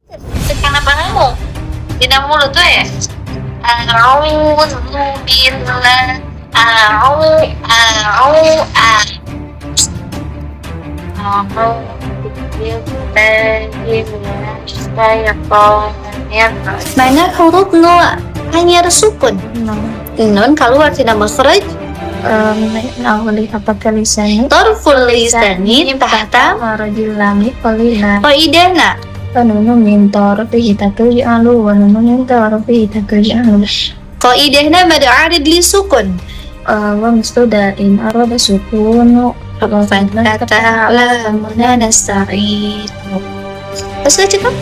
Kenapa kamu? Tidak mulut tuh ya? A'udzu billah. Mana huruf nu hanya sukun. Nun keluar tidak makhraj. Tarful lisani tahta marajil langit qalila qaidana. kanunu min tarfihi takri'alu wa nunu min tarfihi takri'alu Qaidahna mad arid li sukun. wa mustadain arada sukunu Fata'lamuna nasta'in. Terus aja kan?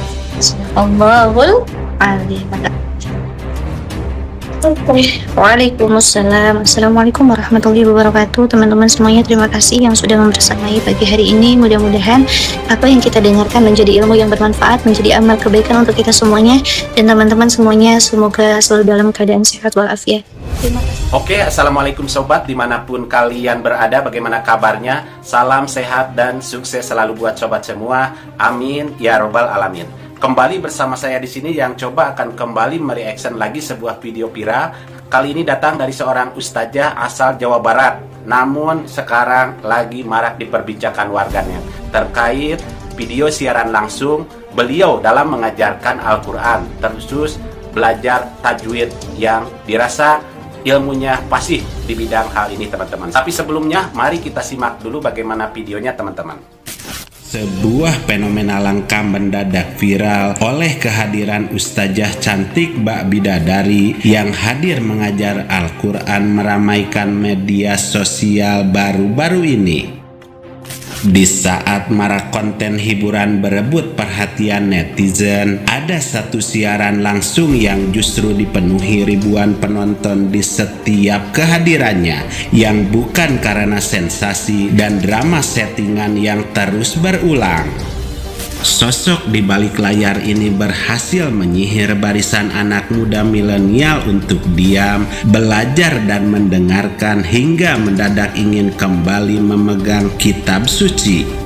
Allahul alim. Waalaikumsalam. Assalamualaikum warahmatullahi wabarakatuh. Teman-teman semuanya, terima kasih yang sudah membersamai pagi hari ini. Mudah-mudahan apa yang kita dengarkan menjadi ilmu yang bermanfaat, menjadi amal kebaikan untuk kita semuanya. Dan teman-teman semuanya semoga selalu dalam keadaan sehat walafiat. Terima kasih. Oke, assalamualaikum sobat dimanapun kalian berada, bagaimana kabarnya? Salam sehat dan sukses selalu buat sobat semua. Amin ya robbal alamin. Kembali bersama saya di sini yang coba akan kembali mereaction lagi sebuah video viral. Kali ini datang dari seorang ustazah asal Jawa Barat, namun sekarang lagi marak diperbincangkan warganet terkait video siaran langsung beliau dalam mengajarkan Al-Quran, terkhusus belajar tajwid yang dirasa ilmunya fasih di bidang hal ini teman-teman. Tapi sebelumnya mari kita simak dulu bagaimana videonya teman-teman. Sebuah fenomena langka mendadak viral oleh kehadiran ustazah cantik Mbak Bidadari yang hadir mengajar Al-Quran meramaikan media sosial baru-baru ini. Di saat marak konten hiburan berebut perhatian netizen, ada satu siaran langsung yang justru dipenuhi ribuan penonton di setiap kehadirannya, yang bukan karena sensasi dan drama settingan yang terus berulang. Sosok di balik layar ini berhasil menyihir barisan anak muda milenial untuk diam, belajar dan mendengarkan hingga mendadak ingin kembali memegang kitab suci.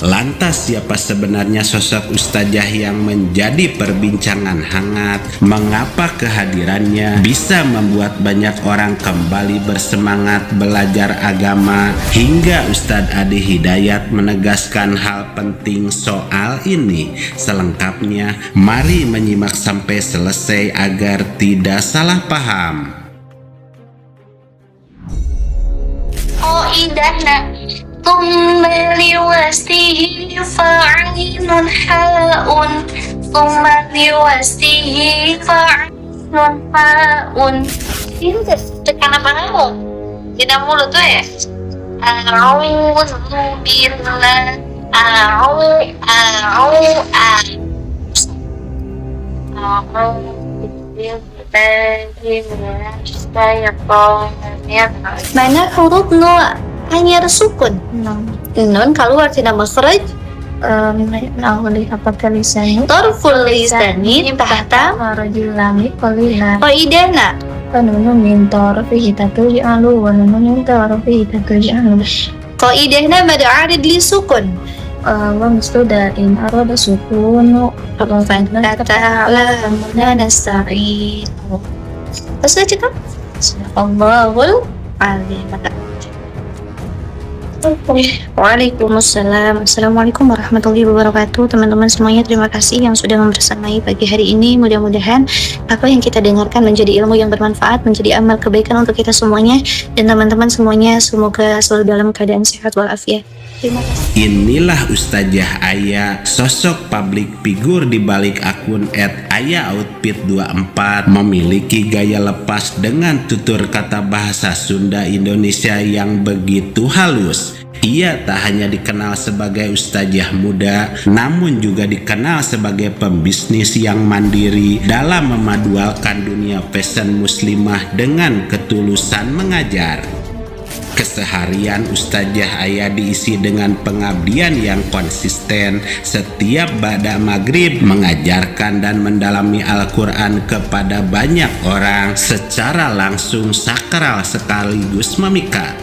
Lantas siapa sebenarnya sosok ustazah yang menjadi perbincangan hangat? Mengapa kehadirannya bisa membuat banyak orang kembali bersemangat belajar agama? Hingga Ustadz Adi Hidayat menegaskan hal penting soal ini. Selengkapnya, mari menyimak sampai selesai agar tidak salah paham. Oh indahna thumma liwasihi fa'inun ha'un thumma liwasihi fa'inun ha'un. Ini kenapa kamu? Tidak mulut tuh ya? A'udzu billah. Mana huruf nu hanya sukun. Nun keluar tidak makhraj. Tarful lisani tahta marajil langit qalila qaidana. kanunu min tarfihi takri'alu wa nunu min tarfihi takri'alu Qaidahna mad arid li sukun. wa mustadain arada sukunu Fata'lamuna nasta'in. Terus aja kan? Allahul alim. Waalaikumsalam. Assalamualaikum warahmatullahi wabarakatuh. Teman-teman semuanya, terima kasih yang sudah membersamai pagi hari ini. Mudah-mudahan apa yang kita dengarkan menjadi ilmu yang bermanfaat, menjadi amal kebaikan untuk kita semuanya. Dan teman-teman semuanya semoga selalu dalam keadaan sehat walafiat. Terima kasih. Inilah Ustazah Aya, sosok publik figur di balik akun @ayaoutfit24, memiliki gaya lepas dengan tutur kata bahasa Sunda Indonesia yang begitu halus. Ia tak hanya dikenal sebagai ustazah muda, namun juga dikenal sebagai pembisnis yang mandiri dalam memadualkan dunia fashion muslimah dengan ketulusan mengajar. Keseharian Ustazah Aya diisi dengan pengabdian yang konsisten. Setiap ba'da maghrib mengajarkan dan mendalami Al-Quran kepada banyak orang secara langsung sakral sekaligus memikat.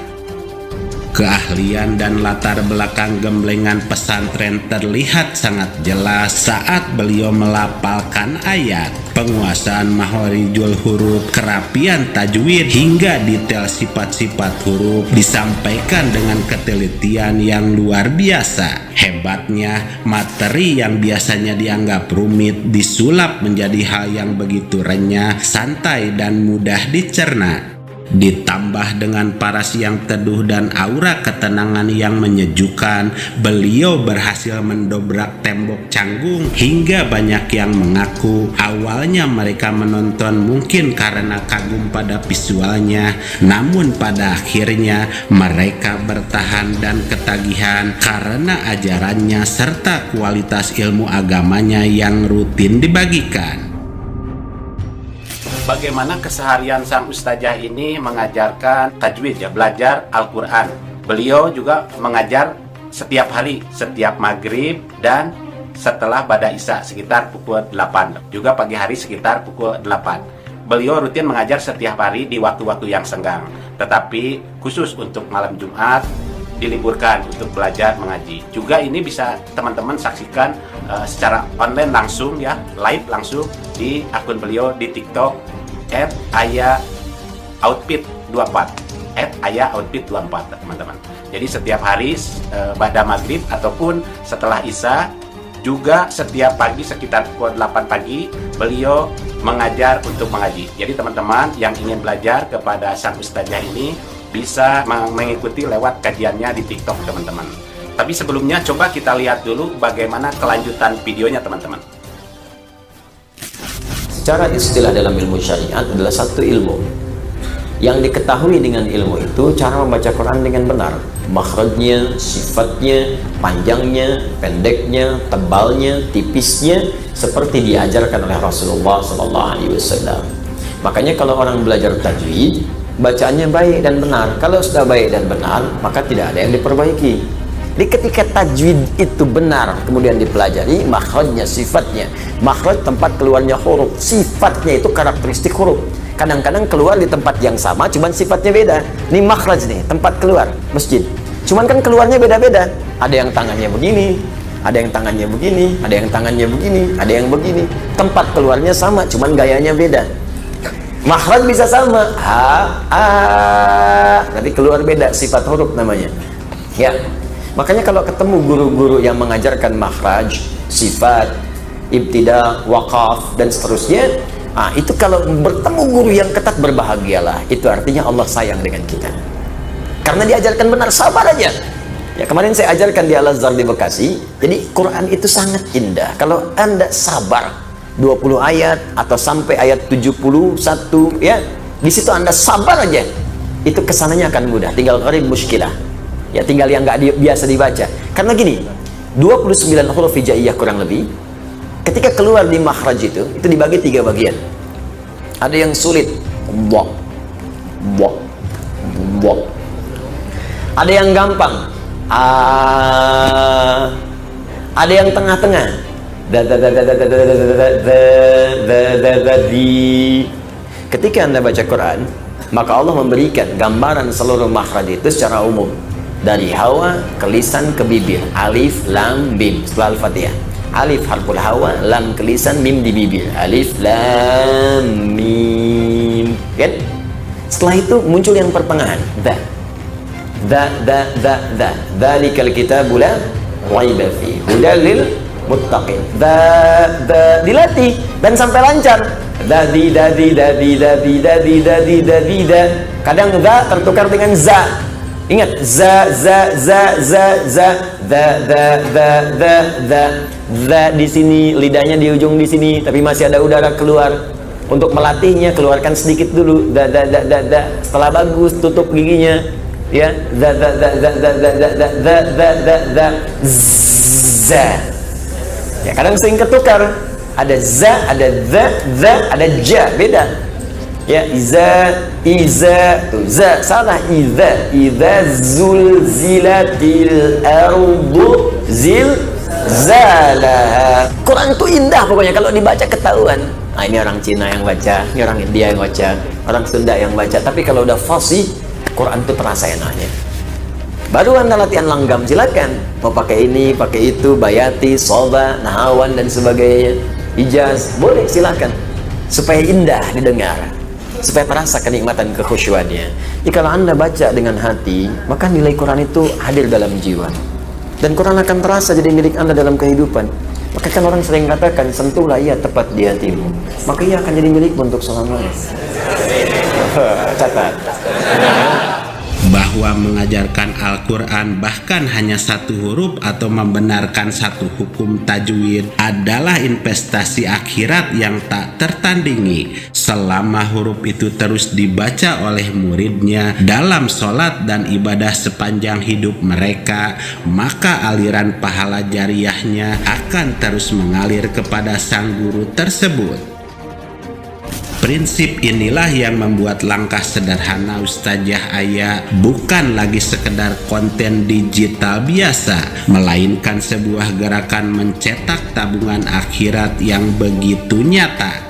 Keahlian dan latar belakang gemblengan pesantren terlihat sangat jelas saat beliau melafalkan ayat, penguasaan makharijul huruf, kerapian tajwid, hingga detail sifat-sifat huruf disampaikan dengan ketelitian yang luar biasa. Hebatnya, materi yang biasanya dianggap rumit disulap menjadi hal yang begitu renyah, santai, dan mudah dicerna. Ditambah dengan paras yang teduh dan aura ketenangan yang menyejukkan, beliau berhasil mendobrak tembok canggung hingga banyak yang mengaku awalnya mereka menonton mungkin karena kagum pada visualnya, namun pada akhirnya mereka bertahan dan ketagihan karena ajarannya serta kualitas ilmu agamanya yang rutin dibagikan. Bagaimana keseharian sang ustazah ini mengajarkan tajwid, ya, belajar Al-Quran. Beliau juga mengajar setiap hari, setiap maghrib dan setelah Bada Isya sekitar pukul 8. Juga pagi hari sekitar pukul 8. Beliau rutin mengajar setiap hari di waktu-waktu yang senggang. Tetapi khusus untuk malam Jumat diliburkan untuk belajar mengaji. Juga ini bisa teman-teman saksikan secara online langsung, ya, live langsung di akun beliau di TikTok @ayaoutfit24 @ayaoutfit24 teman-teman. Jadi setiap hari pada maghrib ataupun setelah Isya, juga setiap pagi sekitar pukul 8 pagi beliau mengajar untuk mengaji. Jadi teman-teman yang ingin belajar kepada sang ustazah ini bisa mengikuti lewat kajiannya di TikTok teman-teman. Tapi sebelumnya coba kita lihat dulu bagaimana kelanjutan videonya teman-teman. Secara istilah dalam ilmu syariat adalah satu ilmu yang diketahui dengan ilmu itu cara membaca Quran dengan benar, makhrajnya, sifatnya, panjangnya, pendeknya, tebalnya, tipisnya, seperti diajarkan oleh Rasulullah SAW. Makanya kalau orang belajar tajwid, bacaannya baik dan benar. Kalau sudah baik dan benar, maka tidak ada yang diperbaiki. Jadi ketika tajwid itu benar kemudian dipelajari, makhrajnya, sifatnya, makhraj tempat keluarnya huruf, sifatnya itu karakteristik huruf. Kadang-kadang keluar di tempat yang sama, cuman sifatnya beda. Ini makhraj nih, tempat keluar masjid. Cuman kan keluarnya beda-beda. Ada yang tangannya begini, ada yang tangannya begini, ada yang tangannya begini, ada yang begini. Tempat keluarnya sama, cuman gayanya beda. Makhraj bisa sama, nanti keluar beda, sifat huruf namanya. Ya. Makanya kalau ketemu guru-guru yang mengajarkan makhraj, sifat, ibtida, waqaf, dan seterusnya, itu kalau bertemu guru yang ketat, berbahagialah. Itu artinya Allah sayang dengan kita. Karena diajarkan benar, sabar aja. Ya, kemarin saya ajarkan di Al-Azhar di Bekasi. Jadi Quran itu sangat indah. Kalau Anda sabar 20 ayat atau sampai ayat 71, ya, di situ Anda sabar aja. Itu kesananya akan mudah. Tinggal qarib muskilah. Ya, tinggal yang nggak biasa dibaca. Karena gini, 29 huruf hijaiyah kurang lebih, ketika keluar di makhraj itu dibagi 3 bagian. Ada yang sulit, bok, bok, bok. Ada yang gampang, ada yang tengah-tengah, ketika Anda baca Quran, maka Allah memberikan gambaran seluruh makhraj itu secara umum. Dari hawa ke lisan ke bibir, alif lam mim setelah al-fatihah. Alif harful hawa, lam ke lisan, mim di bibir, alif lam mim, kan? Setelah itu muncul yang pertengahan, dzalikal kitabu la raiba fi hudal lil muttaqin. Dilatih dan sampai lancar. Kadang za tertukar dengan za. Ingat, za di sini, lidahnya di ujung di sini, tapi masih ada udara keluar. Untuk melatihnya, keluarkan sedikit dulu, setelah bagus tutup giginya, ya, za. Ya, kadang sering ketukar, ada za, ada ada ja, beda. Ya, iza tuh za salah, iza zulzilatil ardu zilzalaha. Quran itu indah pokoknya, kalau dibaca ketahuan. Ini orang Cina yang baca, ini orang India yang baca, orang Sunda yang baca. Tapi kalau udah fasih, Quran itu terasa enaknya. Baru Anda latihan langgam, silakan. Mau pakai ini, pakai itu, bayati, soba, nahawan, dan sebagainya. Ijaz, boleh silakan. Supaya indah didengar, supaya terasa kenikmatan kekhusyuannya. Jadi kalau Anda baca dengan hati, maka nilai Quran itu hadir dalam jiwa. Dan Quran akan terasa jadi milik Anda dalam kehidupan. Maka kan orang sering katakan, sentuhlah ia tepat di hatimu, maka ia akan jadi milikmu untuk selamanya. Catat. Bahwa mengajarkan Al-Quran bahkan hanya satu huruf atau membenarkan satu hukum tajwid adalah investasi akhirat yang tak tertandingi. Selama huruf itu terus dibaca oleh muridnya dalam sholat dan ibadah sepanjang hidup mereka, maka aliran pahala jariahnya akan terus mengalir kepada sang guru tersebut. Prinsip inilah yang membuat langkah sederhana Ustazah Aya bukan lagi sekedar konten digital biasa, melainkan sebuah gerakan mencetak tabungan akhirat yang begitu nyata.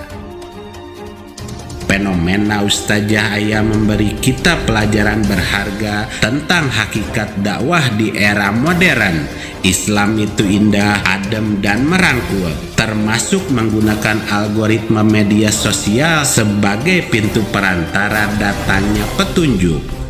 Fenomena Ustazah Aya memberi kita pelajaran berharga tentang hakikat dakwah di era modern. Islam itu indah, adem, dan merangkul, termasuk menggunakan algoritma media sosial sebagai pintu perantara datangnya petunjuk.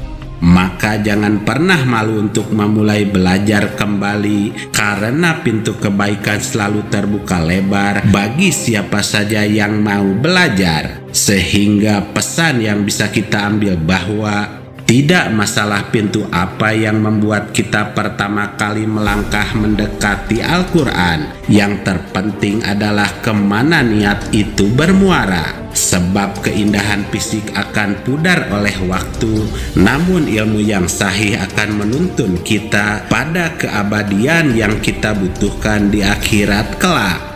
Maka jangan pernah malu untuk memulai belajar kembali, karena pintu kebaikan selalu terbuka lebar bagi siapa saja yang mau belajar. Sehingga pesan yang bisa kita ambil bahwa tidak masalah pintu apa yang membuat kita pertama kali melangkah mendekati Al-Quran. Yang terpenting adalah kemana niat itu bermuara. Sebab keindahan fisik akan pudar oleh waktu, namun ilmu yang sahih akan menuntun kita pada keabadian yang kita butuhkan di akhirat kelak.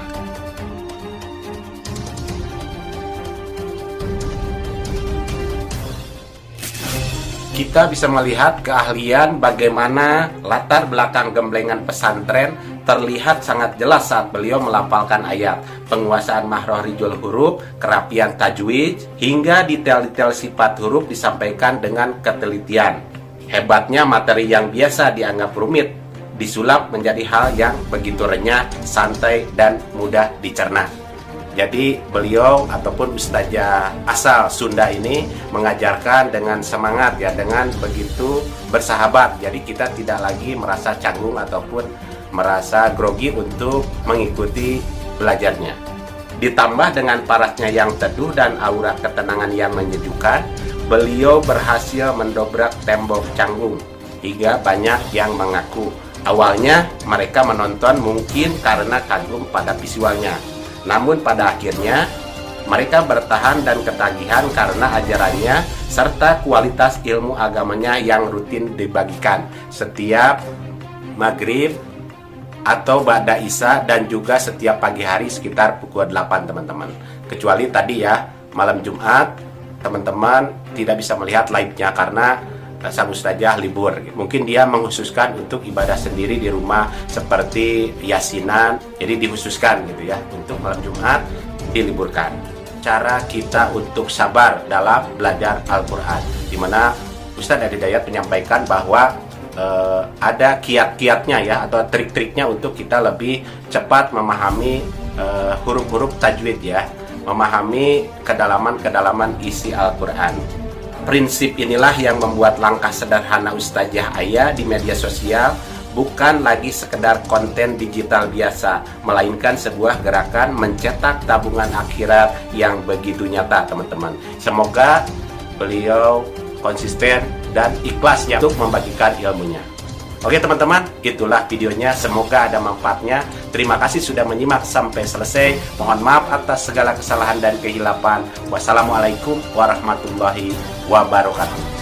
Kita bisa melihat keahlian bagaimana latar belakang gemblengan pesantren terlihat sangat jelas saat beliau melafalkan ayat, penguasaan mahrorijul huruf, kerapian tajwid, hingga detail-detail sifat huruf disampaikan dengan ketelitian. Hebatnya materi yang biasa dianggap rumit disulap menjadi hal yang begitu renyah, santai, dan mudah dicerna. Jadi beliau ataupun Ustazah asal Sunda ini mengajarkan dengan semangat ya, dengan begitu bersahabat. Jadi kita tidak lagi merasa canggung ataupun merasa grogi untuk mengikuti belajarnya. Ditambah dengan parasnya yang teduh dan aura ketenangan yang menyejukkan, beliau berhasil mendobrak tembok canggung hingga banyak yang mengaku awalnya mereka menonton mungkin karena kagum pada visualnya. Namun pada akhirnya mereka bertahan dan ketagihan karena ajarannya serta kualitas ilmu agamanya yang rutin dibagikan setiap maghrib atau ba'da isya dan juga setiap pagi hari sekitar pukul 8 teman-teman. Kecuali tadi ya malam Jumat teman-teman tidak bisa melihat live-nya karena sang ustazah libur. Mungkin dia menghususkan untuk ibadah sendiri di rumah seperti yasinan, jadi dikhususkan gitu ya untuk malam Jumat diliburkan. Cara kita untuk sabar dalam belajar Al-Quran, dimana Ustaz Adi Dayat menyampaikan bahwa ada kiat-kiatnya ya atau trik-triknya untuk kita lebih cepat memahami huruf-huruf tajwid ya, memahami kedalaman-kedalaman isi Al-Quran. Prinsip inilah yang membuat langkah sederhana Ustazah Aya di media sosial bukan lagi sekedar konten digital biasa, melainkan sebuah gerakan mencetak tabungan akhirat yang begitu nyata teman-teman. Semoga beliau konsisten dan ikhlasnya untuk membagikan ilmunya. Oke teman-teman, itulah videonya, semoga ada manfaatnya. Terima kasih sudah menyimak sampai selesai. Mohon maaf atas segala kesalahan dan kehilapan. Wassalamualaikum warahmatullahi wabarakatuh.